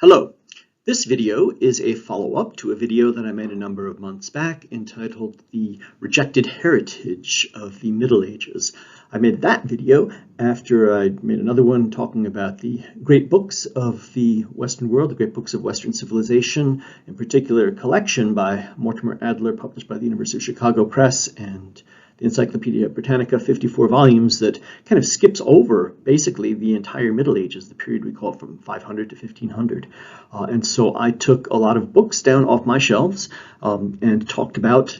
Hello. This video is a follow-up to a video that I made a number of months back entitled The Rejected Heritage of the Middle Ages. I made that video after I made another one talking about the great books of the Western world, the great books of Western civilization, in particular a collection by Mortimer Adler published by the University of Chicago Press and the Encyclopedia Britannica, 54 volumes that kind of skips over basically the entire Middle Ages, the period we call from 500 to 1500. And so I took a lot of books down off my shelves and talked about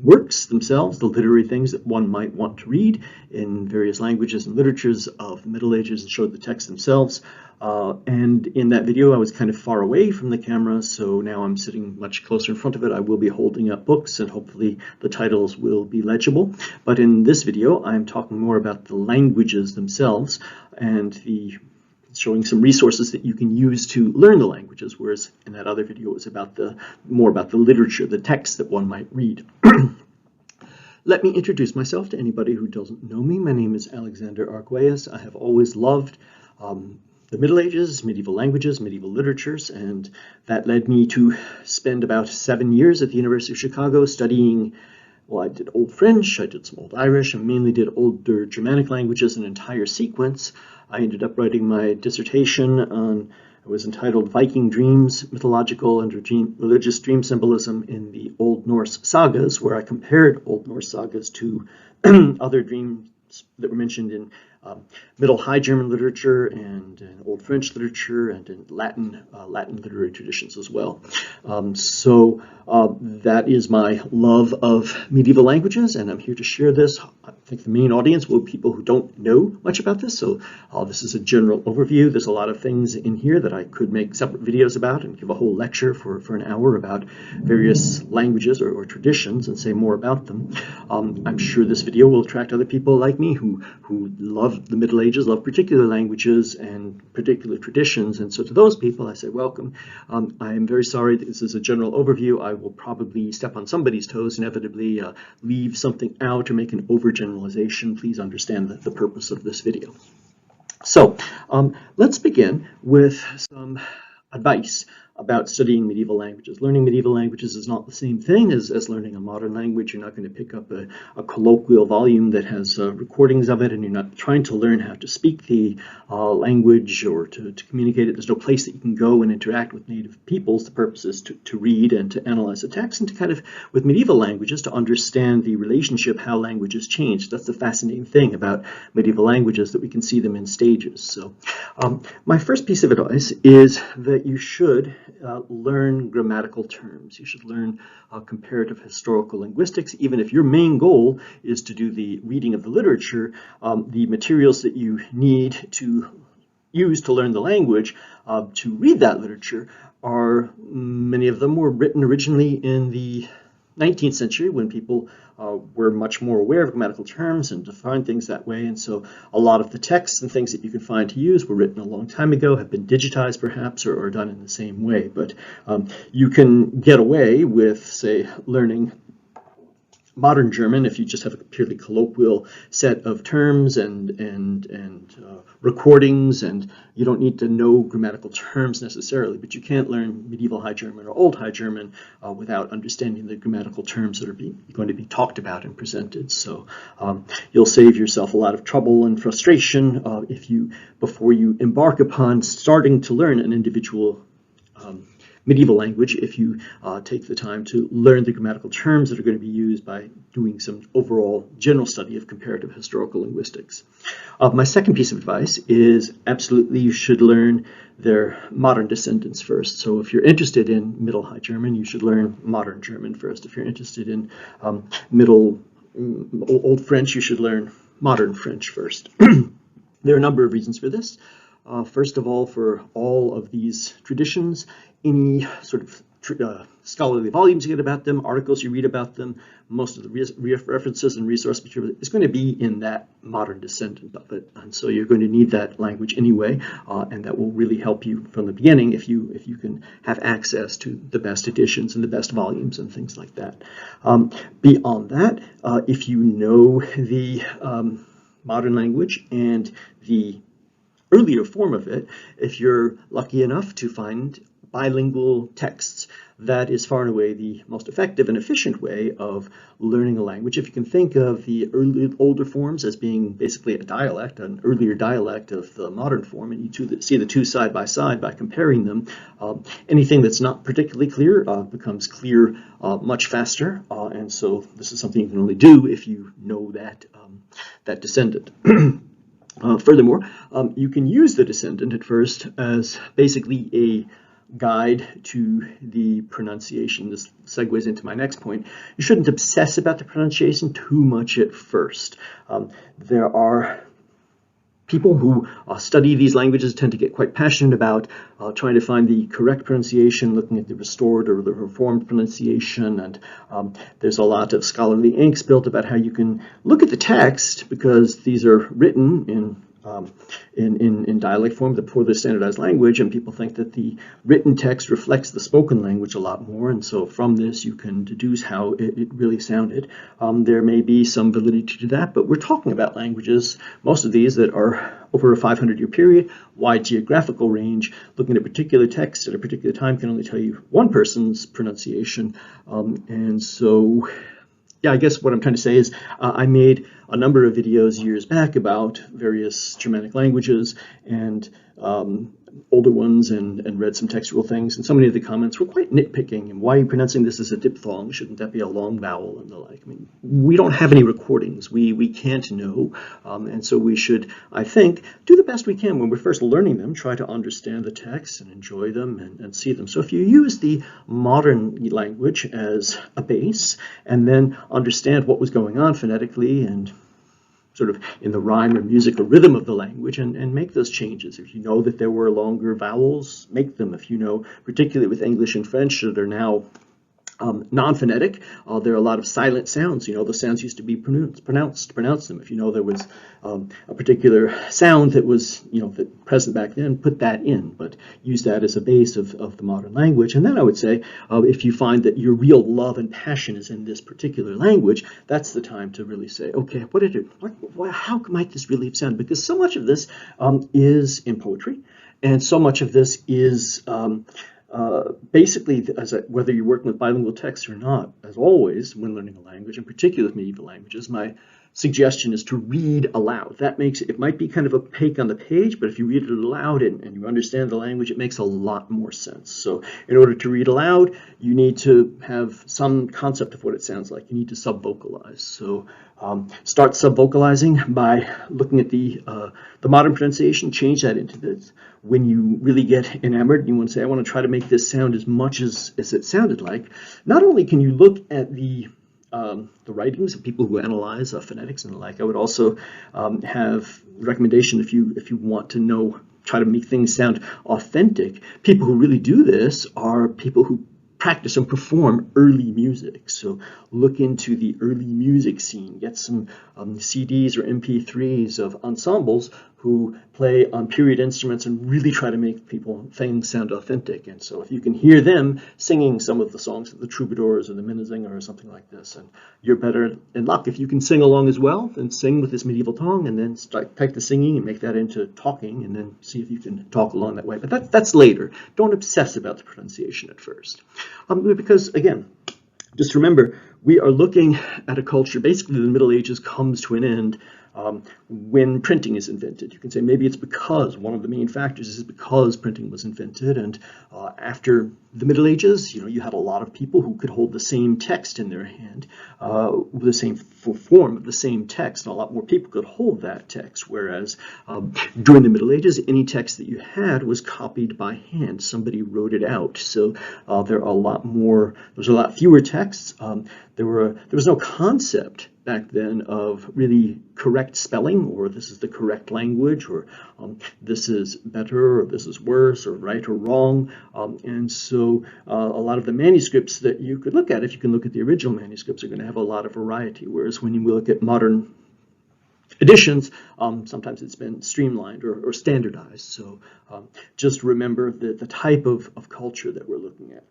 works themselves, the literary things that one might want to read in various languages and literatures of the Middle Ages, and showed the texts themselves. And in that video I was kind of far away from the camera, so now I'm sitting much closer in front of it. I will be holding up books and hopefully the titles will be legible. But in this video I'm talking more about the languages themselves and showing some resources that you can use to learn the languages, whereas in that other video it was about more about the literature, the text that one might read. Let me introduce myself to anybody who doesn't know me. My name is Alexander Arguelles. I have always loved the Middle Ages, medieval languages, medieval literatures, and that led me to spend about 7 years at the University of Chicago studying. Well, I did Old French, I did some Old Irish, I mainly did older Germanic languages, an entire sequence. I ended up writing my dissertation on, it was entitled Viking Dreams, Mythological and Religious Dream Symbolism in the Old Norse Sagas, where I compared Old Norse sagas to other dreams that were mentioned in Middle High German literature and in Old French literature and in Latin literary traditions as well. That is my love of medieval languages, and I'm here to share this. I think the main audience will be people who don't know much about this, so this is a general overview. There's a lot of things in here that I could make separate videos about and give a whole lecture for an hour about various languages or traditions and say more about them. I'm sure this video will attract other people like me who love the Middle Ages, love particular languages and particular traditions, and so to those people I say welcome. I am very sorry that this is a general overview. I will probably step on somebody's toes, inevitably leave something out or make an overgeneralization. Please understand the purpose of this video. So let's begin with some advice about studying medieval languages. Learning medieval languages is not the same thing as learning a modern language. You're not going to pick up a colloquial volume that has recordings of it, and you're not trying to learn how to speak the language or to communicate it. There's no place that you can go and interact with native peoples. The purpose is to read and to analyze the text and to kind of, with medieval languages, to understand the relationship, how languages change. That's the fascinating thing about medieval languages, that we can see them in stages. So my first piece of advice is that you should learn grammatical terms. You should learn comparative historical linguistics. Even if your main goal is to do the reading of the literature, the materials that you need to use to learn the language, to read that literature, many of them were written originally in the 19th century when people were much more aware of grammatical terms and defined things that way, and so a lot of the texts and things that you can find to use were written a long time ago, have been digitized perhaps, or done in the same way. But you can get away with, say, learning modern German if you just have a purely colloquial set of terms and recordings, and you don't need to know grammatical terms necessarily, but you can't learn medieval High German or Old High German without understanding the grammatical terms that are going to be talked about and presented. So you'll save yourself a lot of trouble and frustration before you embark upon starting to learn an individual medieval language, if you take the time to learn the grammatical terms that are going to be used by doing some overall general study of comparative historical linguistics. My second piece of advice is absolutely you should learn their modern descendants first. So if you're interested in Middle High German, you should learn modern German first. If you're interested in Old French, you should learn modern French first. There are a number of reasons for this. First of all, for all of these traditions, any sort of scholarly volumes you get about them, articles you read about them, most of the references and resource material is going to be in that modern descendant of it. And so you're going to need that language anyway, and that will really help you from the beginning if you can have access to the best editions and the best volumes and things like that. Beyond that, if you know the modern language and the earlier form of it, if you're lucky enough to find bilingual texts, that is far and away the most effective and efficient way of learning a language. If you can think of the older forms as being basically a dialect, an earlier dialect of the modern form, and you see the two side by side by comparing them, anything that's not particularly clear becomes clear much faster, and so this is something you can only do if you know that descendant. Furthermore, you can use the descendant at first as basically a guide to the pronunciation. This segues into my next point. You shouldn't obsess about the pronunciation too much at first. There are people who study these languages tend to get quite passionate about trying to find the correct pronunciation, looking at the restored or the reformed pronunciation, and there's a lot of scholarly ink spilled about how you can look at the text, because these are written in dialect form, the poorly standardized language, and people think that the written text reflects the spoken language a lot more, and so from this you can deduce how it really sounded. There may be some validity to that, but we're talking about languages, most of these that are over a 500-year period, wide geographical range. Looking at a particular text at a particular time can only tell you one person's pronunciation, and so yeah, I guess what I'm trying to say is I made a number of videos years back about various Germanic languages and older ones, and read some textual things, and so many of the comments were quite nitpicking. And why are you pronouncing this as a diphthong? Shouldn't that be a long vowel and the like? I mean, we don't have any recordings. We can't know, and so we should, I think, do the best we can when we're first learning them, try to understand the text and enjoy them and see them. So if you use the modern language as a base and then understand what was going on phonetically and sort of in the rhyme or music or rhythm of the language, and make those changes. If you know that there were longer vowels, make them. If you know, particularly with English and French that are now non-phonetic, there are a lot of silent sounds. You know, the sounds used to be pronounce them. If you know there was a particular sound that was, that present back then, put that in, but use that as a base of the modern language. And then I would say, if you find that your real love and passion is in this particular language, that's the time to really say, okay, how might this really have sounded? Because so much of this is in poetry, and so much of this is basically, whether you're working with bilingual texts or not, as always, when learning a language, in particular with medieval languages, my suggestion is to read aloud. That makes it might be kind of opaque on the page, but if you read it aloud and you understand the language, it makes a lot more sense. So in order to read aloud, you need to have some concept of what it sounds like. You need to sub-vocalize. So start sub-vocalizing by looking at the modern pronunciation, change that into this. When you really get enamored and you want to say, I want to try to make this sound as much as it sounded like, not only can you look at the writings of people who analyze phonetics and the like, I would also have recommendation if you want to try to make things sound authentic. People who really do this are people who practice and perform early music. So look into the early music scene, get some CDs or MP3s of ensembles who play on period instruments and really try to make things sound authentic. And so if you can hear them singing some of the songs of the troubadours or the Minnesänger or something like this, and you're better in luck. If you can sing along as well, then sing with this medieval tongue and then take the singing and make that into talking, and then see if you can talk along that way. But that's later. Don't obsess about the pronunciation at first. Because again, just remember, we are looking at a culture, basically the Middle Ages comes to an end when printing is invented. You can say maybe it's because one of the main factors is because printing was invented, and after the Middle Ages, you had a lot of people who could hold the same text in their hand, the same form of the same text, and a lot more people could hold that text, whereas during the Middle Ages, any text that you had was copied by hand. Somebody wrote it out, so there was a lot fewer texts. There was no concept back then of really correct spelling, or this is the correct language, or this is better, or this is worse, or right or wrong. And so a lot of the manuscripts that you could look at, if you can look at the original manuscripts, are going to have a lot of variety. Whereas when you look at modern editions, sometimes it's been streamlined or standardized. So just remember the type of culture that we're looking at.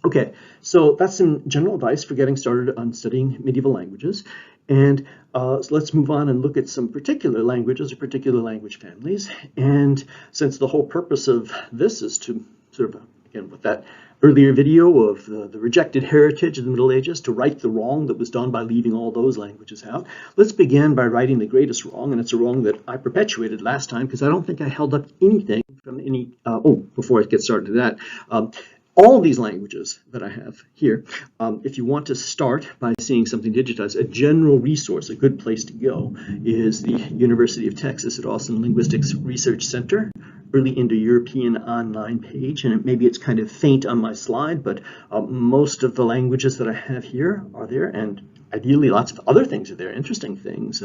Okay, so that's some general advice for getting started on studying medieval languages. And so let's move on and look at some particular languages or particular language families. And since the whole purpose of this is to sort of, again, with that earlier video of the rejected heritage of the Middle Ages, to right the wrong that was done by leaving all those languages out, let's begin by righting the greatest wrong. And it's a wrong that I perpetuated last time because I don't think I held up anything from any, before I get started to that. All these languages that I have here, if you want to start by seeing something digitized, a general resource, a good place to go, is the University of Texas at Austin Linguistics Research Center, Early Indo-European online page. And maybe it's kind of faint on my slide, but most of the languages that I have here are there, and ideally lots of other things are there, interesting things.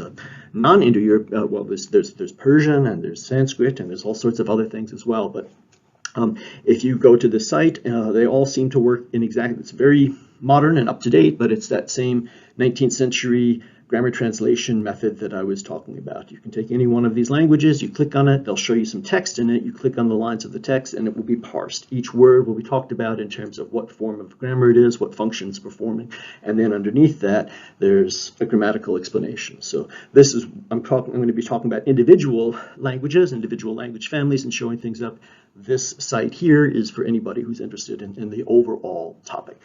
Non-Indo-Europe, well, there's Persian, and there's Sanskrit, and there's all sorts of other things as well. But if you go to the site, they all seem to work in exactly, it's very modern and up to date, but it's that same 19th century grammar translation method that I was talking about. You can take any one of these languages, you click on it, they'll show you some text in it, you click on the lines of the text, and it will be parsed. Each word will be talked about in terms of what form of grammar it is, what function it's performing, and then underneath that, there's a grammatical explanation. So this is, I'm going to be talking about individual languages, individual language families, and showing things up. This site here is for anybody who's interested in the overall topic.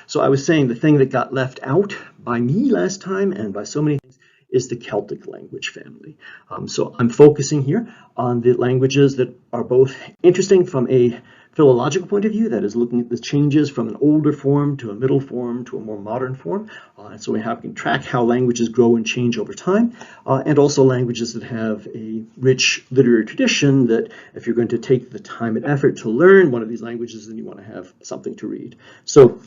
So I was saying the thing that got left out by me last time and by so many things is the Celtic language family. So I'm focusing here on the languages that are both interesting from a philological point of view, that is looking at the changes from an older form to a middle form to a more modern form. And so we can track how languages grow and change over time, and also languages that have a rich literary tradition that if you're going to take the time and effort to learn one of these languages, then you want to have something to read. So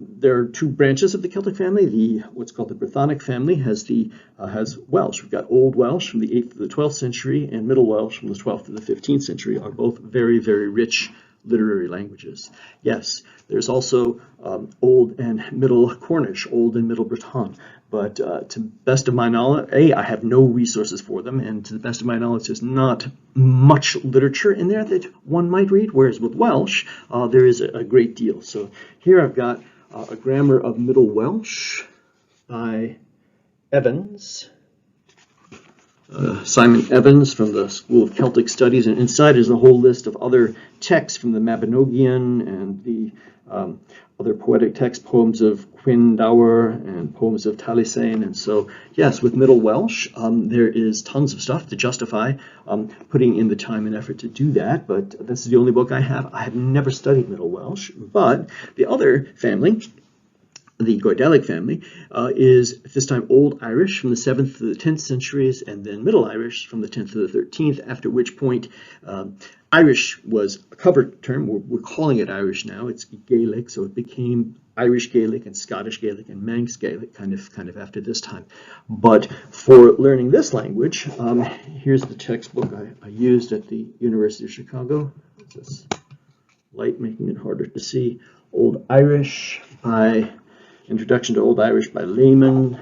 there are two branches of the Celtic family. What's called the Brythonic family has Welsh. We've got Old Welsh from the 8th to the 12th century, and Middle Welsh from the 12th to the 15th century are both very, very rich literary languages. Yes, there's also Old and Middle Cornish, Old and Middle Breton, but to the best of my knowledge, I have no resources for them, and to the best of my knowledge, there's not much literature in there that one might read, whereas with Welsh, there is a great deal. So here I've got a grammar of Middle Welsh by Evans. Simon Evans from the School of Celtic Studies, and inside is a whole list of other texts from the Mabinogion and the other poetic texts, poems of Gwyndawr and poems of Taliesin. And so, yes, with Middle Welsh, there is tons of stuff to justify putting in the time and effort to do that, but this is the only book I have. I have never studied Middle Welsh, but the other family, the Goidelic family, is at this time Old Irish from the 7th to the 10th centuries, and then Middle Irish from the 10th to the 13th, after which point Irish was a covered term. We're calling it Irish now. It's Gaelic, so it became Irish Gaelic and Scottish Gaelic and Manx Gaelic kind of after this time. But for learning this language, here's the textbook I used at the University of Chicago. It's this light making it harder to see. Old Irish by Introduction to Old Irish by Lehman,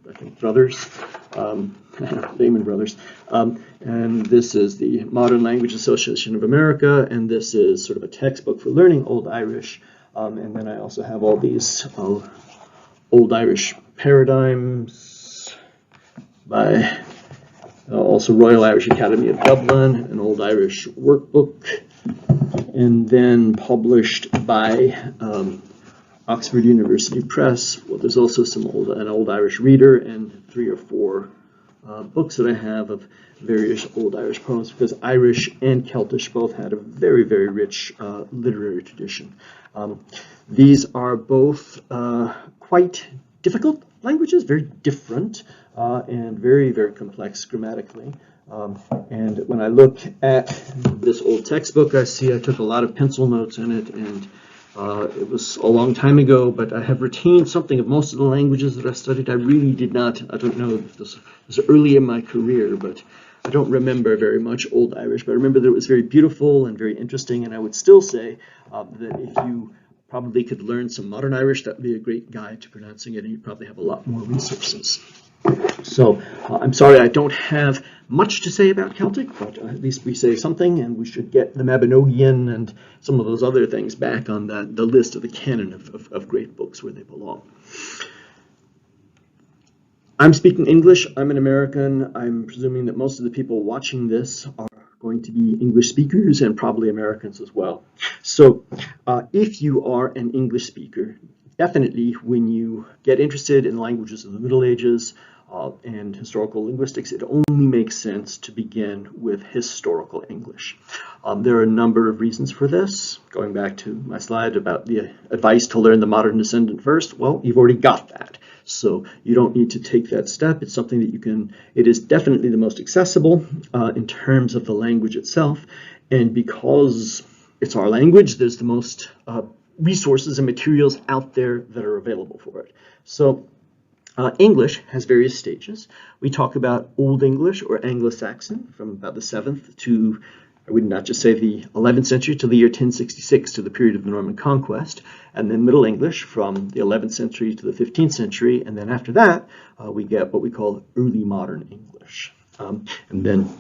I think brothers, Lehman brothers. And this is the Modern Language Association of America, and this is sort of a textbook for learning Old Irish. And then I also have all these Old Irish paradigms by also Royal Irish Academy of Dublin, an Old Irish workbook, and then published by Oxford University Press. Well, there's also an Old Irish Reader and 3 or 4 books that I have of various Old Irish poems, because Irish and Celtic both had a very, very rich literary tradition. These are both quite difficult languages, very different, and very, very complex grammatically. And when I look at this old textbook, I see I took a lot of pencil notes in it, and it was a long time ago, but I have retained something of most of the languages that I studied. I really did not, I don't know if this was early in my career, but I don't remember very much Old Irish, but I remember that it was very beautiful and very interesting, and I would still say that if you probably could learn some Modern Irish, that would be a great guide to pronouncing it, and you'd probably have a lot more resources. So I'm sorry I don't have much to say about Celtic, but at least we say something, and we should get the Mabinogion and some of those other things back on the list of the canon of great books where they belong. I'm speaking English. I'm an American. I'm presuming that most of the people watching this are going to be English speakers and probably Americans as well. So if you are an English speaker, definitely when you get interested in languages of the Middle Ages and historical linguistics, it only makes sense to begin with historical English. There are a number of reasons for this. Going back to my slide about the advice to learn the modern descendant first, well, you've already got that. So you don't need to take that step. It's something that you can, it is definitely the most accessible in terms of the language itself. And because it's our language, there's the most resources and materials out there that are available for it. So English has various stages. We talk about Old English or Anglo-Saxon from about the 7th to, I would not just say the 11th century, to the year 1066, to the period of the Norman Conquest, and then Middle English from the 11th century to the 15th century, and then after that we get what we call Early Modern English, and then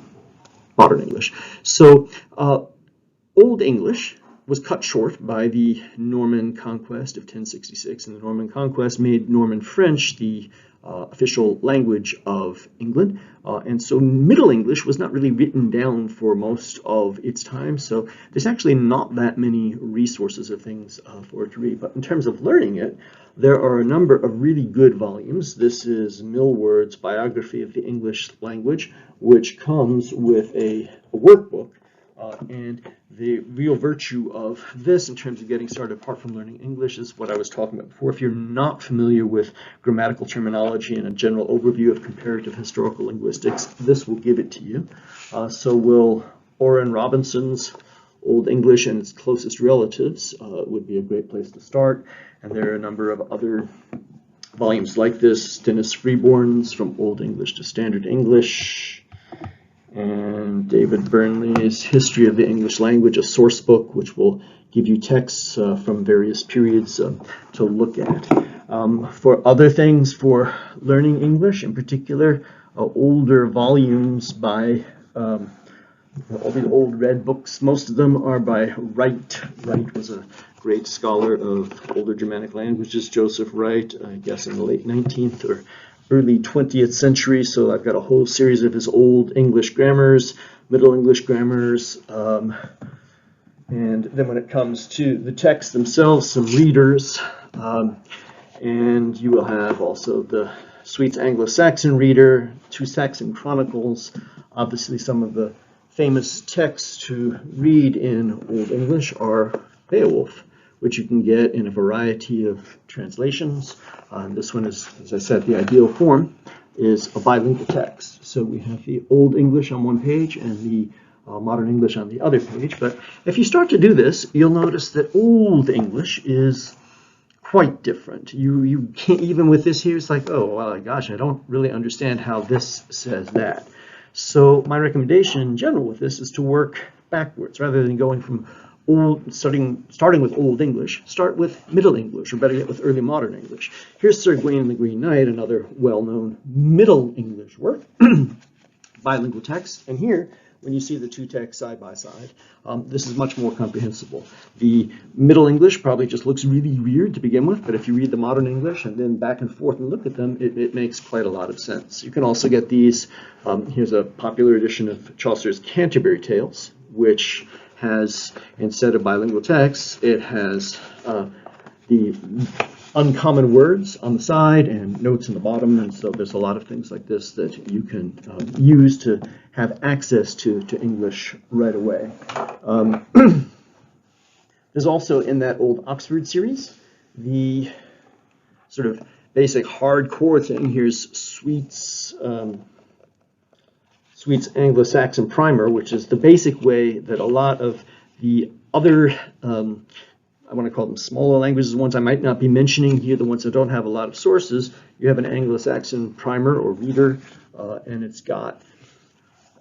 Modern English. So Old English was cut short by the Norman Conquest of 1066, and the Norman Conquest made Norman French the official language of England, and so Middle English was not really written down for most of its time, so there's actually not that many resources or things for it to read. But in terms of learning it, there are a number of really good volumes. This is Millward's Biography of the English Language, which comes with a workbook. And the real virtue of this in terms of getting started apart from learning English is what I was talking about before. If you're not familiar with grammatical terminology and a general overview of comparative historical linguistics, this will give it to you. So will Orrin Robinson's Old English and its closest relatives would be a great place to start. And there are a number of other volumes like this. Dennis Freeborn's From Old English to Standard English, and David Burnley's History of the English Language, a source book which will give you texts from various periods to look at. For other things, for learning English in particular, older volumes by all the old red books, most of them are by Wright. Wright was a great scholar of older Germanic languages, Joseph Wright, I guess in the late 19th or early 20th century. So I've got a whole series of his Old English grammars, Middle English grammars, and then when it comes to the texts themselves, some readers, and you will have also the Sweet's Anglo-Saxon reader, 2 Saxon Chronicles, obviously some of the famous texts to read in Old English are Beowulf, which you can get in a variety of translations. This one is, as I said, the ideal form is a bilingual text. So we have the Old English on one page and the Modern English on the other page. But if you start to do this, you'll notice that Old English is quite different. You can't, even with this here, it's like, oh, well, gosh, I don't really understand how this says that. So my recommendation in general with this is to work backwards rather than going from starting with Old English. Start with Middle English, or better yet with Early Modern English. Here's Sir Gawain and the Green Knight, another well-known Middle English work, bilingual text. And here, when you see the two texts side by side, this is much more comprehensible. The Middle English probably just looks really weird to begin with, but if you read the Modern English and then back and forth and look at them, it makes quite a lot of sense. You can also get these. Here's a popular edition of Chaucer's Canterbury Tales, which has, instead of bilingual text, it has the uncommon words on the side and notes in the bottom, and so there's a lot of things like this that you can use to have access to English right away. There's also in that old Oxford series the sort of basic hardcore thing. Here's Sweet's Anglo-Saxon Primer, which is the basic way that a lot of the other, I want to call them smaller languages, the ones I might not be mentioning here, the ones that don't have a lot of sources. You have an Anglo-Saxon primer or reader, and it's got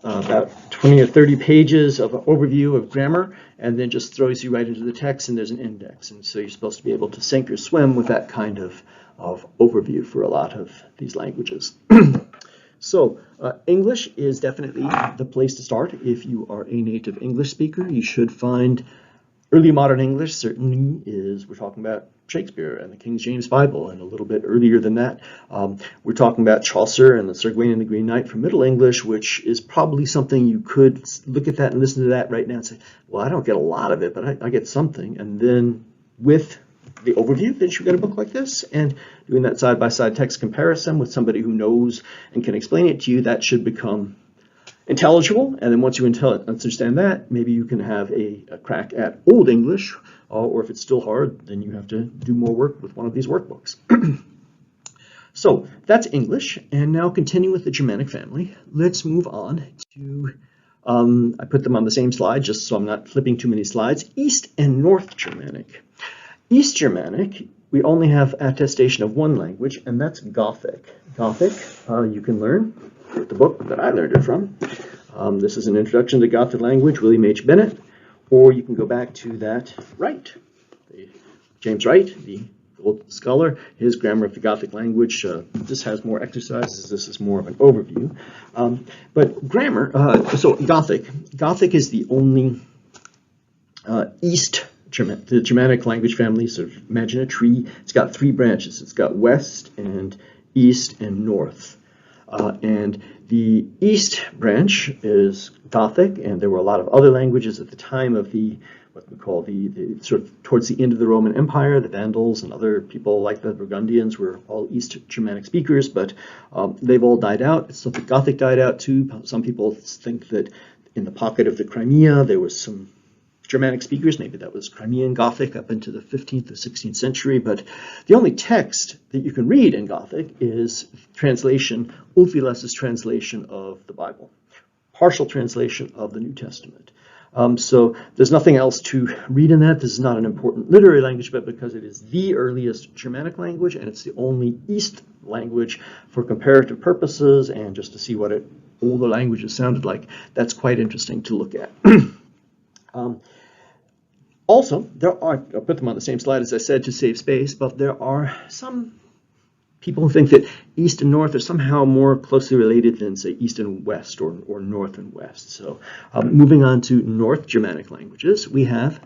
about 20 or 30 pages of an overview of grammar, and then just throws you right into the text, and there's an index. And so you're supposed to be able to sink or swim with that kind of overview for a lot of these languages. So English is definitely the place to start. If you are a native English speaker, you should find early modern English certainly is, we're talking about Shakespeare and the King James Bible, and a little bit earlier than that, we're talking about Chaucer and the Sir Gawain and the Green Knight from Middle English, which is probably something you could look at that and listen to that right now and say, well, I don't get a lot of it, but I get something. And then with the overview, then you get a book like this, and doing that side-by-side text comparison with somebody who knows and can explain it to you, that should become intelligible. And then once you understand that, maybe you can have a crack at Old English, or if it's still hard, then you have to do more work with one of these workbooks. So that's English, and now continuing with the Germanic family, let's move on to, I put them on the same slide just so I'm not flipping too many slides, East and North Germanic. East Germanic, we only have attestation of one language, and that's Gothic. Gothic, you can learn with the book that I learned it from. This is an introduction to Gothic language, William H. Bennett, or you can go back to that Wright, James Wright, the old scholar, his grammar of the Gothic language. This has more exercises. This is more of an overview. But grammar, so Gothic is the only East the Germanic language family. Sort of imagine a tree. It's got three branches. It's got West and East and North. And the East branch is Gothic, and there were a lot of other languages at the time of the, what we call the sort of towards the end of the Roman Empire. The Vandals and other people like the Burgundians were all East Germanic speakers, but they've all died out. So the Gothic died out too. Some people think that in the pocket of the Crimea there was some Germanic speakers, maybe that was Crimean Gothic up into the 15th or 16th century, but the only text that you can read in Gothic is translation, Ulfilas' translation of the Bible, partial translation of the New Testament. So there's nothing else to read in that. This is not an important literary language, but because it is the earliest Germanic language, and it's the only East language for comparative purposes, and just to see what older languages sounded like, that's quite interesting to look at. Also, there are, I'll put them on the same slide as I said to save space, but there are some people who think that East and North are somehow more closely related than, say, East and West or North and West. So moving on to North Germanic languages, we have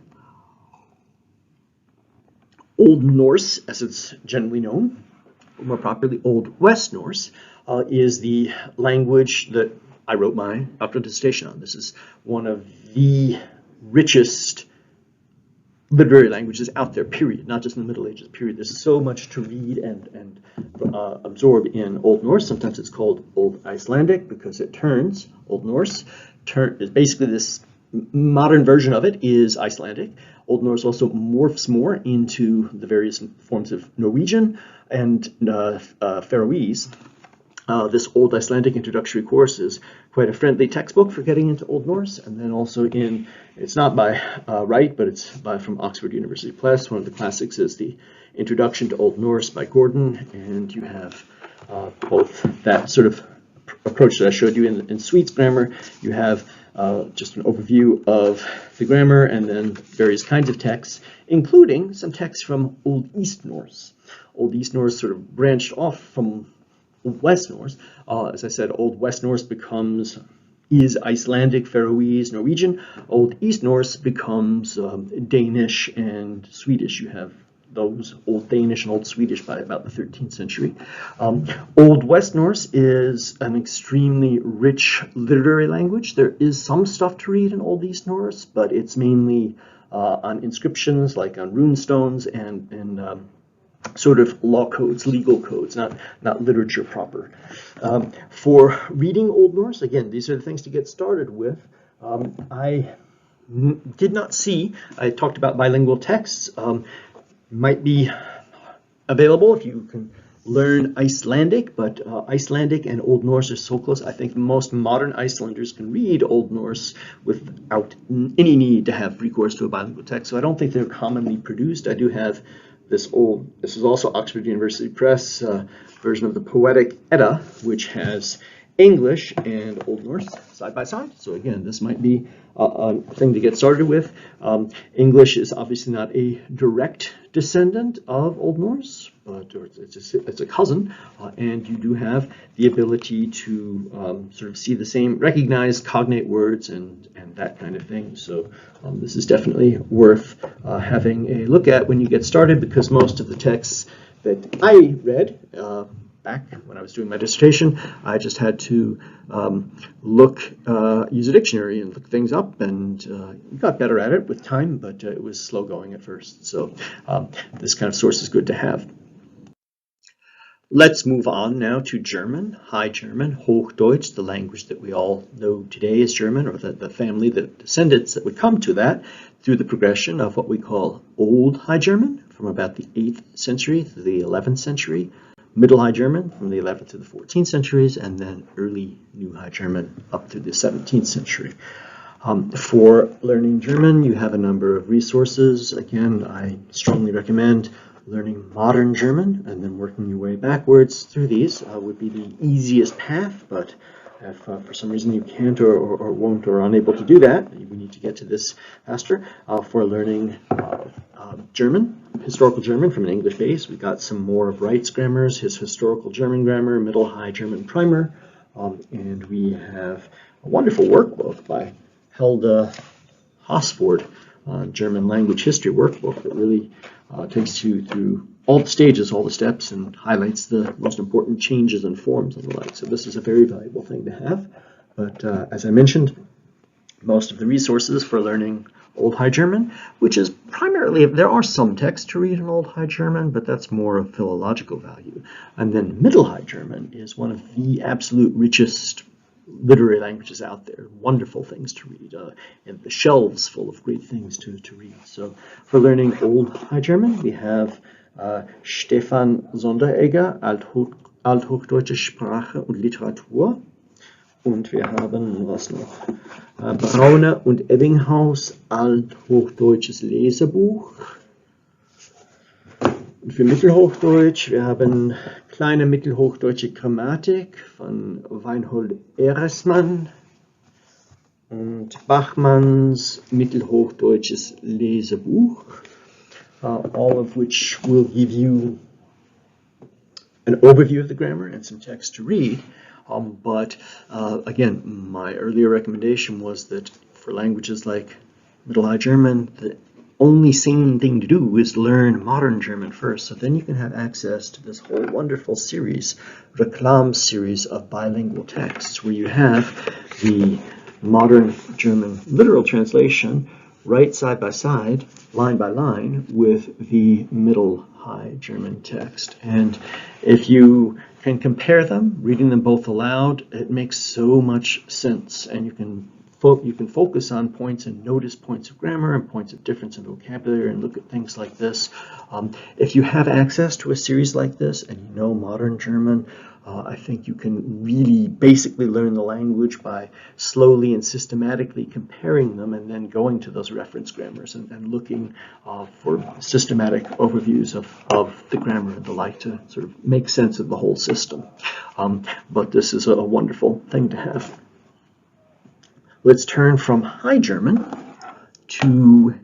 Old Norse, as it's generally known, or more properly Old West Norse, is the language that I wrote my doctoral dissertation on. This is one of the richest literary languages out there, period, not just in the Middle Ages, period. There's so much to read and absorb in Old Norse. Sometimes it's called Old Icelandic because it turns, Old Norse, is basically this modern version of it is Icelandic. Old Norse also morphs more into the various forms of Norwegian and Faroese. This Old Icelandic introductory course is quite a friendly textbook for getting into Old Norse, and then also it's not by Wright, but it's from Oxford University Press. One of the classics is the Introduction to Old Norse by Gordon, and you have both that sort of approach that I showed you in Sweet's grammar. You have just an overview of the grammar and then various kinds of texts, including some texts from Old East Norse. Old East Norse sort of branched off from Old West Norse. As I said, Old West Norse is Icelandic, Faroese, Norwegian. Old East Norse becomes Danish and Swedish. You have those Old Danish and Old Swedish by about the 13th century. Old West Norse is an extremely rich literary language. There is some stuff to read in Old East Norse, but it's mainly on inscriptions, like on rune stones and sort of law codes, legal codes, not literature proper. For reading Old Norse, again, these are the things to get started with. I did not see, I talked about bilingual texts, might be available if you can learn Icelandic, but Icelandic and Old Norse are so close. I think most modern Icelanders can read Old Norse without any need to have recourse to a bilingual text, so I don't think they're commonly produced. I do have this is also Oxford University Press version of the Poetic Edda, which has English and Old Norse side by side. So again, this might be a thing to get started with. English is obviously not a direct descendant of Old Norse, but it's a cousin, and you do have the ability to sort of see the same, recognize cognate words and that kind of thing. So this is definitely worth having a look at when you get started, because most of the texts that I read back when I was doing my dissertation, I just had to use a dictionary and look things up, and got better at it with time, but it was slow going at first. So this kind of source is good to have. Let's move on now to German, High German, Hochdeutsch, the language that we all know today as German, or the family, the descendants that would come to that through the progression of what we call Old High German from about the 8th century to the 11th century, Middle High German from the 11th to the 14th centuries, and then early New High German up through the 17th century. For learning German, you have a number of resources. Again, I strongly recommend learning modern German and then working your way backwards through these would be the easiest path, but if for some reason you can't or won't or are unable to do that, we need to get to this faster. For learning German, historical German from an English base, we got some more of Wright's grammars, his historical German grammar, Middle High German primer, and we have a wonderful workbook by Helda Hosford, German language history workbook that really takes you through all the stages, all the steps, and highlights the most important changes and forms and the like. So this is a very valuable thing to have. But as I mentioned, most of the resources for learning Old High German, which is primarily, there are some texts to read in Old High German, but that's more of philological value. And then Middle High German is one of the absolute richest literary languages out there, wonderful things to read, and the shelves full of great things to read. So for learning Old High German, we have Stefan Sonderegger, Althochdeutsche Sprache und Literatur. Und wir haben, was noch? Braune und Ebbinghaus, Althochdeutsches Lesebuch. Und für Mittelhochdeutsch, wir haben Kleine Mittelhochdeutsche Grammatik von Weinhold Eresmann und Bachmanns Mittelhochdeutsches Lesebuch, all of which will give you an overview of the grammar and some text to read. But again, my earlier recommendation was that for languages like Middle High German, the only sane thing to do is learn modern German first, so then you can have access to this whole wonderful series, Reklam series of bilingual texts, where you have the modern German literal translation right side by side, line by line, with the Middle High German text. And if you can compare them, reading them both aloud, it makes so much sense, and you can focus on points and notice points of grammar and points of difference in vocabulary and look at things like this. If you have access to a series like this and you know modern German, I think you can really basically learn the language by slowly and systematically comparing them and then going to those reference grammars and looking for systematic overviews of the grammar and the like to sort of make sense of the whole system. But this is a wonderful thing to have. Let's turn from High German to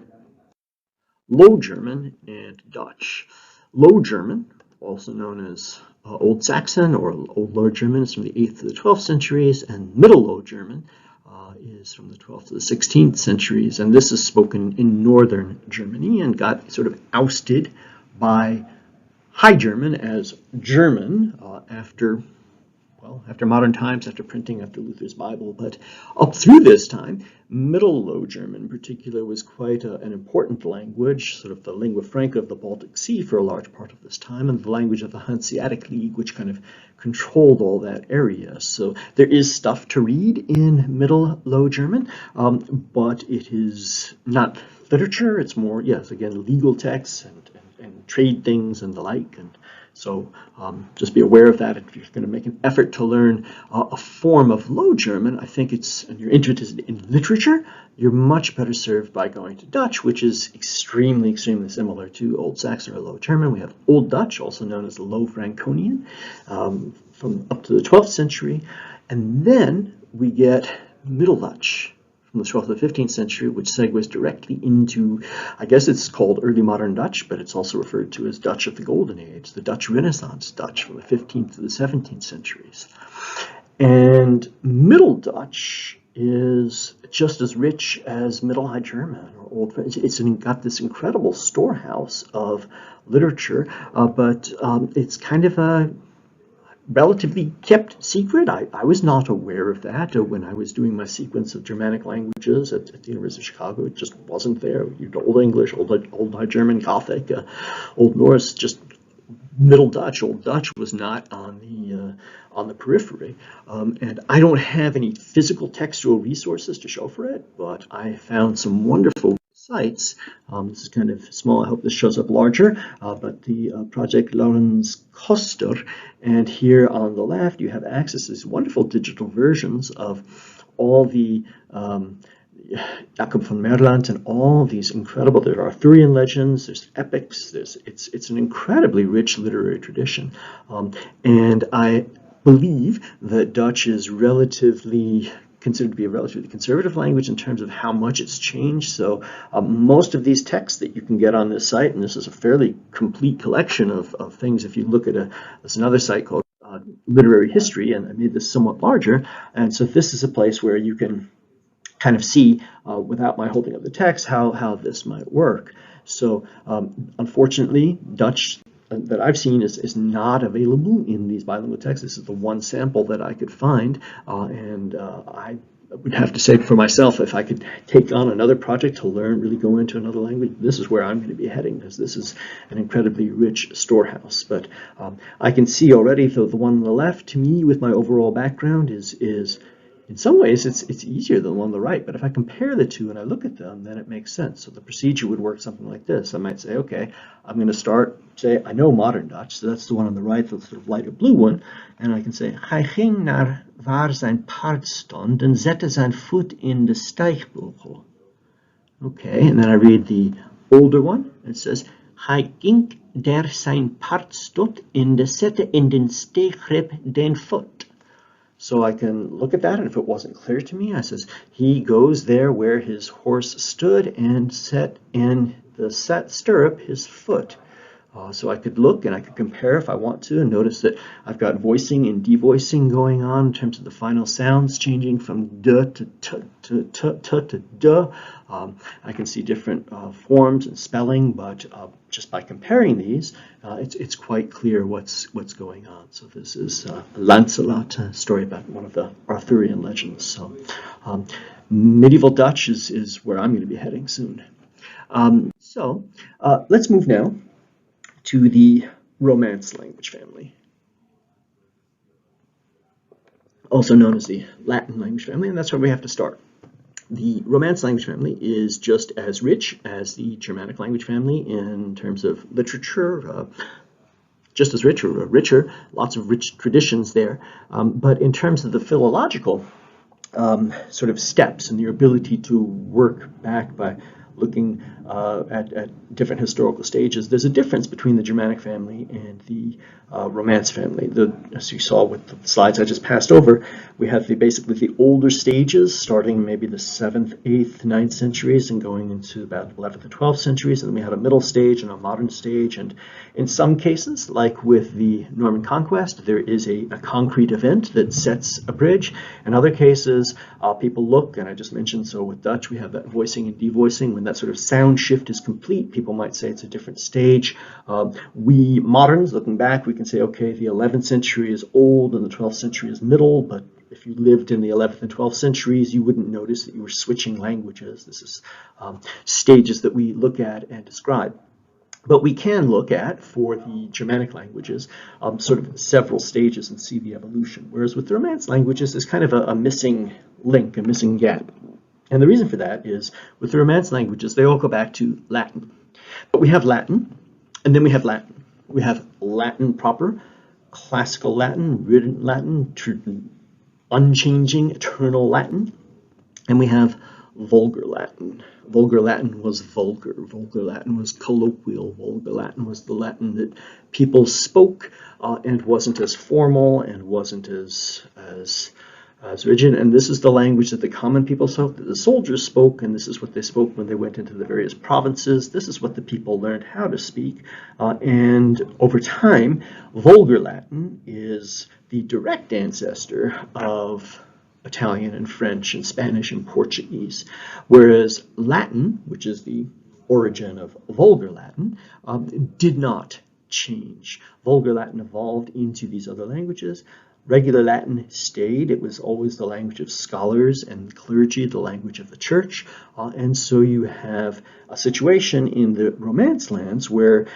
Low German and Dutch. Low German, also known as Old Saxon or Old Low German, is from the 8th to the 12th centuries, and Middle Low German is from the 12th to the 16th centuries, and this is spoken in northern Germany and got sort of ousted by High German as German after modern times, after printing, after Luther's Bible. But up through this time, Middle Low German in particular was quite an important language, sort of the lingua franca of the Baltic Sea for a large part of this time, and the language of the Hanseatic League, which kind of controlled all that area. So there is stuff to read in Middle Low German, but it is not literature. It's more, yes, again, legal texts and trade things and the like. And so just be aware of that. If you're going to make an effort to learn a form of Low German, I think and you're interested in literature, you're much better served by going to Dutch, which is extremely, extremely similar to Old Saxon or Low German. We have Old Dutch, also known as Low Franconian, from up to the 12th century. And then we get Middle Dutch from the 12th to the 15th century, which segues directly into, I guess it's called early modern Dutch, but it's also referred to as Dutch of the Golden Age, the Dutch Renaissance Dutch from the 15th to the 17th centuries. And Middle Dutch is just as rich as Middle High German or Old French. It's got this incredible storehouse of literature, but it's kind of a relatively kept secret. I was not aware of that when I was doing my sequence of Germanic languages at the University of Chicago. It just wasn't there. Old English, Old High German, Gothic, Old Norse, just Middle Dutch. Old Dutch was not on the periphery, and I don't have any physical textual resources to show for it, but I found some wonderful sites. This is kind of small. I hope this shows up larger, but the Project Laurens Koster, and here on the left you have access to these wonderful digital versions of all the Jacob van Merland and all these incredible, there are Arthurian legends, there's epics, it's an incredibly rich literary tradition. And I believe that Dutch is considered to be a relatively conservative language in terms of how much it's changed. So most of these texts that you can get on this site, and this is a fairly complete collection of things. If you look at there's another site called Literary History, and I made this somewhat larger. And so this is a place where you can kind of see, without my holding up the text, how this might work. So unfortunately, Dutch that I've seen is not available in these bilingual texts. This is the one sample that I could find, and I would have to say for myself, if I could take on another project to learn, really go into another language, this is where I'm going to be heading, because this is an incredibly rich storehouse. But I can see already, the one on the left, to me, with my overall background, is in some ways it's easier than the one on the right. But if I compare the two and I look at them, then it makes sense. So the procedure would work something like this. I might say, okay, I'm going to start, say, I know modern Dutch, so that's the one on the right, the sort of lighter blue one, and I can say, hij ging naar waar zijn paard stond en zette zijn voet in de stijgbeugel. Okay, and then I read the older one. It says, hij ging der zijn paard stond en de zette in den steeggrip den voet. So I can look at that, and if it wasn't clear to me, I says, he goes there where his horse stood and set in the stirrup his foot. So I could look and I could compare if I want to, and notice that I've got voicing and devoicing going on in terms of the final sounds changing from d to t to t to d. I can see different forms and spelling, but just by comparing these, it's quite clear what's going on. So this is Lancelot, a story about one of the Arthurian legends. So medieval Dutch is where I'm going to be heading soon. So let's move now to the Romance language family, also known as the Latin language family, and that's where we have to start. The Romance language family is just as rich as the Germanic language family in terms of literature, just as rich or richer, lots of rich traditions there, but in terms of the philological sort of steps and your ability to work back by looking at different historical stages, there's a difference between the Germanic family and the Romance family. As you saw with the slides I just passed over, we have basically the older stages, starting maybe the 7th, 8th, 9th centuries and going into about 11th and 12th centuries, and then we had a middle stage and a modern stage, and in some cases, like with the Norman Conquest, there is a concrete event that sets a bridge. In other cases, people look, and I just mentioned, so with Dutch we have that voicing and devoicing. When that sort of sound shift is complete, people might say it's a different stage. We moderns, looking back, we can say, okay, the 11th century is old and the 12th century is middle, but if you lived in the 11th and 12th centuries, you wouldn't notice that you were switching languages. This is stages that we look at and describe. But we can look at, for the Germanic languages, sort of several stages and see the evolution. Whereas with the Romance languages, there's kind of a missing link, a missing gap. And the reason for that is, with the Romance languages, they all go back to Latin. But we have Latin, and then we have Latin. We have Latin proper, classical Latin, written Latin, unchanging, eternal Latin, and we have Vulgar Latin. Vulgar Latin was vulgar. Vulgar Latin was colloquial. Vulgar Latin was the Latin that people spoke and wasn't as formal and wasn't as as rigid, and this is the language that the common people spoke, that the soldiers spoke, and this is what they spoke when they went into the various provinces. This is what the people learned how to speak, and over time, Vulgar Latin is the direct ancestor of Italian and French and Spanish and Portuguese, whereas Latin, which is the origin of Vulgar Latin, did not change. Vulgar Latin evolved into these other languages. Regular Latin stayed. It was always the language of scholars and clergy, the language of the church. And so you have a situation in the Romance lands where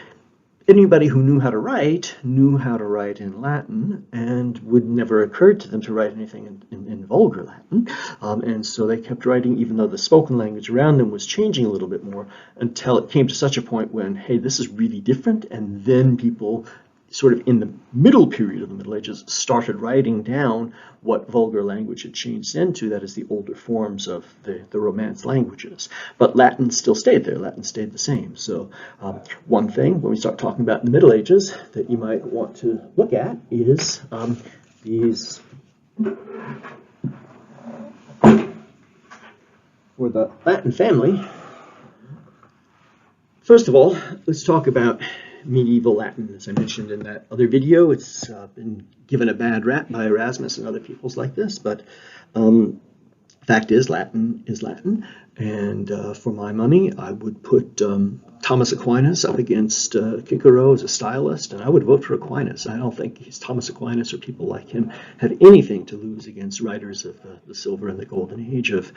anybody who knew how to write in Latin, and would never occur to them to write anything in Vulgar Latin. And so they kept writing, even though the spoken language around them was changing a little bit more, until it came to such a point when, hey, this is really different. And then people sort of in the middle period of the Middle Ages started writing down what vulgar language had changed into, that is the older forms of the Romance languages. But Latin still stayed there. Latin stayed the same. So one thing when we start talking about the Middle Ages that you might want to look at is these, for the Latin family. First of all, let's talk about medieval Latin. As I mentioned in that other video, it's been given a bad rap by Erasmus and other peoples like this, but fact is, Latin is Latin, and for my money, I would put Thomas Aquinas up against Cicero as a stylist, and I would vote for Aquinas. I don't think Thomas Aquinas or people like him have anything to lose against writers of the Silver and the Golden Age of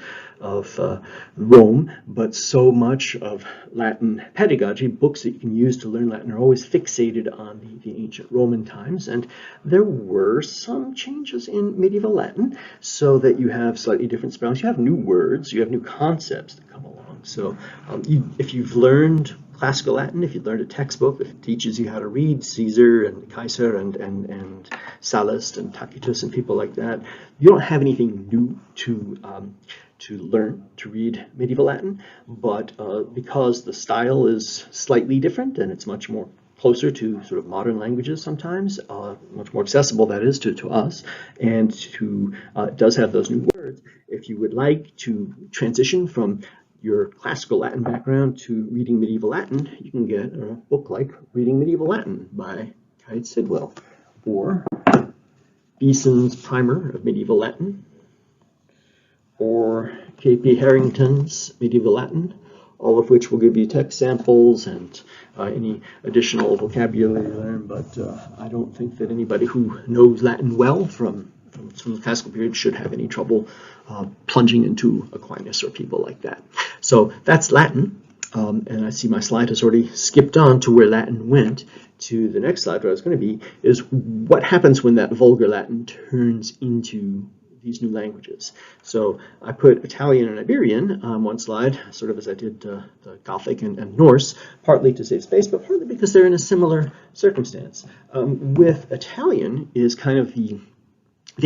Rome, but so much of Latin pedagogy, books that you can use to learn Latin, are always fixated on the ancient Roman times, and there were some changes in medieval Latin so that you have slightly different spellings, you have new words, you have new concepts that come along. So if you've learned classical Latin, if you've learned a textbook that teaches you how to read Caesar and Kaiser and Sallust and Tacitus and people like that, you don't have anything new to learn to read medieval Latin, but because the style is slightly different and it's much more closer to sort of modern languages sometimes, much more accessible, that is, to us, and it does have those new words. If you would like to transition from your classical Latin background to reading medieval Latin, you can get a book like Reading Medieval Latin by Kite Sidwell, or Beeson's Primer of Medieval Latin, or K.P. Harrington's Medieval Latin, all of which will give you text samples and any additional vocabulary to learn, but I don't think that anybody who knows Latin well from the classical period should have any trouble plunging into Aquinas or people like that. So that's Latin, and I see my slide has already skipped on to where Latin went. To the next slide, where I was going to be, is what happens when that Vulgar Latin turns into these new languages. So I put Italian and Iberian on one slide, sort of as I did the Gothic and Norse, partly to save space, but partly because they're in a similar circumstance. With Italian is kind of the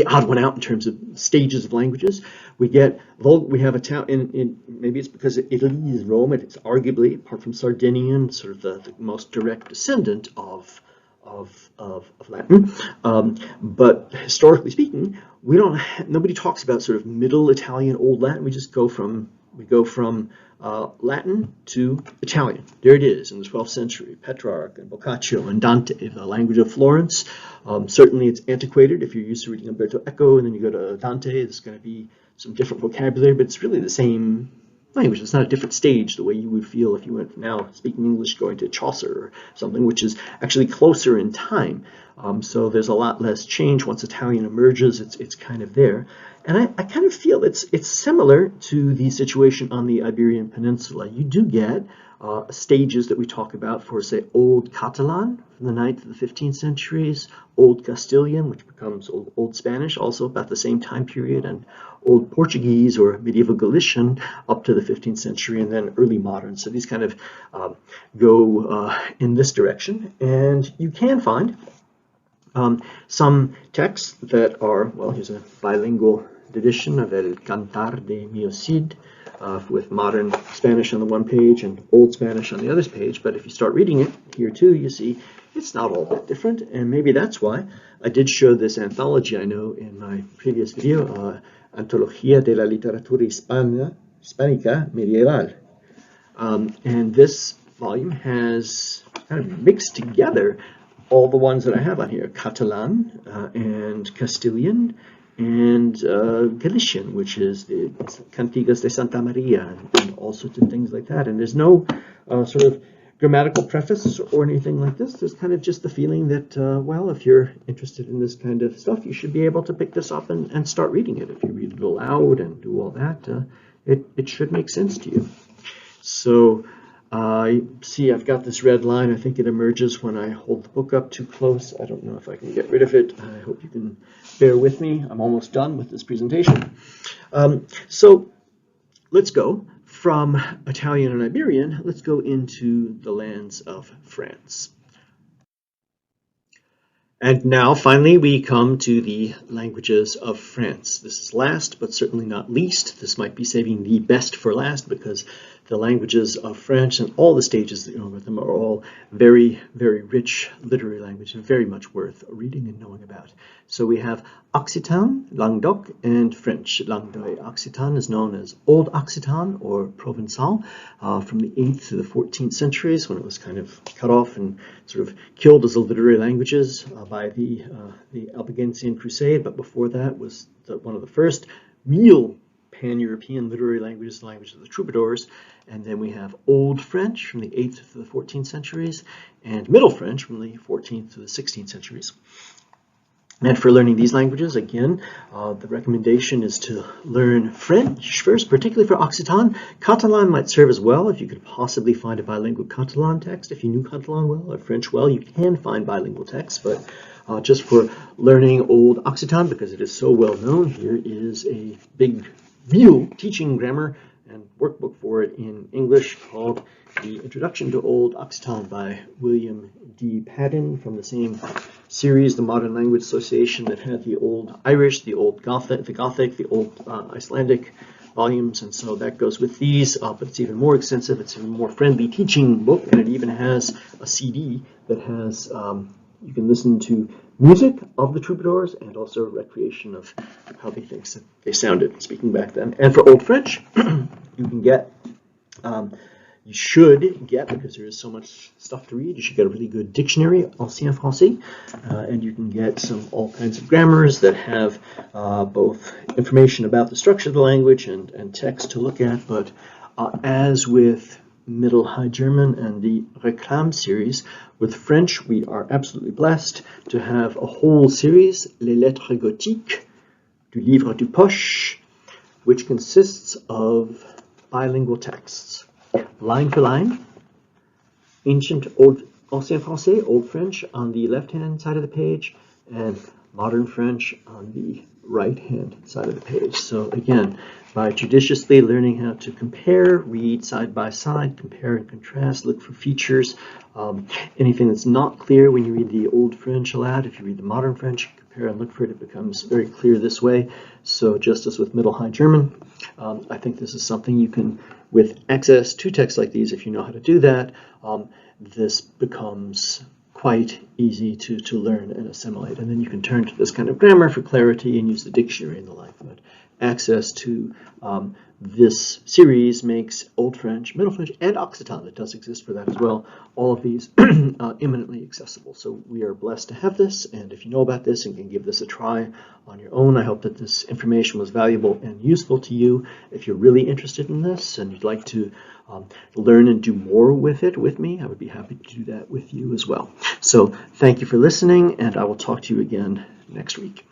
odd one out in terms of stages of languages. We have Italian, maybe it's because Italy is Rome, and it's arguably, apart from Sardinian, sort of the most direct descendant of Latin. But historically speaking, nobody talks about sort of Middle Italian, Old Latin. We go from Latin to Italian. There it is in the 12th century. Petrarch and Boccaccio and Dante, the language of Florence. Certainly it's antiquated. If you're used to reading Umberto Eco and then you go to Dante, there's going to be some different vocabulary, but it's really the same language. It's not a different stage the way you would feel if you went from now speaking English going to Chaucer or something, which is actually closer in time. So there's a lot less change. Once Italian emerges, it's kind of there. And I kind of feel it's similar to the situation on the Iberian Peninsula. You do get stages that we talk about for, say, Old Catalan from the 9th to the 15th centuries, Old Castilian, which becomes Old Spanish, also about the same time period, and Old Portuguese or medieval Galician up to the 15th century, and then early modern. So these kind of go in this direction. And you can find some texts that are, well, here's a bilingual edition of El Cantar de Mio Cid, with modern Spanish on the one page and Old Spanish on the other page. But if you start reading it, here too, you see it's not all that different. And maybe that's why I did show this anthology I know in my previous video, Antología de la Literatura Hispánica Medieval. And this volume has kind of mixed together all the ones that I have on here, Catalan and Castilian and Galician, which is the Cantigas de Santa Maria and all sorts of things like that. And there's no sort of grammatical preface or anything like this. There's kind of just the feeling that, well, if you're interested in this kind of stuff, you should be able to pick this up and start reading it. If you read it aloud and do all that, it should make sense to you. So see, I've got this red line. I think it emerges when I hold the book up too close. I don't know if I can get rid of it. I hope you can bear with me. I'm almost done with this presentation. So let's go from Italian and Iberian. Let's go into the lands of France. And now, finally, we come to the languages of France. This is last, but certainly not least. This might be saving the best for last, because the languages of French and all the stages that you know about them are all very, very rich literary language and very much worth reading and knowing about. So we have Occitan, Languedoc, and French. Langue Occitan is known as Old Occitan or Provencal from the 8th to the 14th centuries, when it was kind of cut off and sort of killed as the literary languages by the Albigensian Crusade. But before that was one of the first real pan-European literary languages, the language of the troubadours. And then we have Old French from the 8th to the 14th centuries, and Middle French from the 14th to the 16th centuries. And for learning these languages, again, the recommendation is to learn French first, particularly for Occitan. Catalan might serve as well if you could possibly find a bilingual Catalan text. If you knew Catalan well or French well, you can find bilingual texts, but just for learning Old Occitan, because it is so well known, here is a big real teaching grammar and workbook for it in English called The Introduction to Old Occitan by William D. Paddon, from the same series, the Modern Language Association, that had the Old Irish, the Old Gothic, the Old Icelandic volumes. And so that goes with these, but it's even more extensive. It's a more friendly teaching book, and it even has a CD that has, you can listen to music of the troubadours and also recreation of how they think that they sounded speaking back then. And for Old French, you can get, you should get, because there is so much stuff to read, you should get a really good dictionary, Ancien Français, and you can get all kinds of grammars that have both information about the structure of the language and text to look at. But as with Middle High German and the Réclame series, with French we are absolutely blessed to have a whole series, Les Lettres Gothiques, du Livre du Poche, which consists of bilingual texts, line for line, ancient Ancien Français, Old French, on the left-hand side of the page, and Modern French on the right-hand side of the page. So again, by judiciously learning how to compare, read side by side, compare and contrast, look for features, anything that's not clear when you read the Old French aloud, if you read the Modern French, compare and look for it, it becomes very clear this way. So just as with Middle High German, I think this is something you can, with access to texts like these, if you know how to do that, this becomes quite easy to learn and assimilate. And then you can turn to this kind of grammar for clarity and use the dictionary and the like. But access to this series makes Old French, Middle French, and Occitan, that does exist for that as well, all of these eminently accessible. So we are blessed to have this, and if you know about this and can give this a try on your own, I hope that this information was valuable and useful to you. If you're really interested in this and you'd like to learn and do more with it with me, I would be happy to do that with you as well. So thank you for listening, and I will talk to you again next week.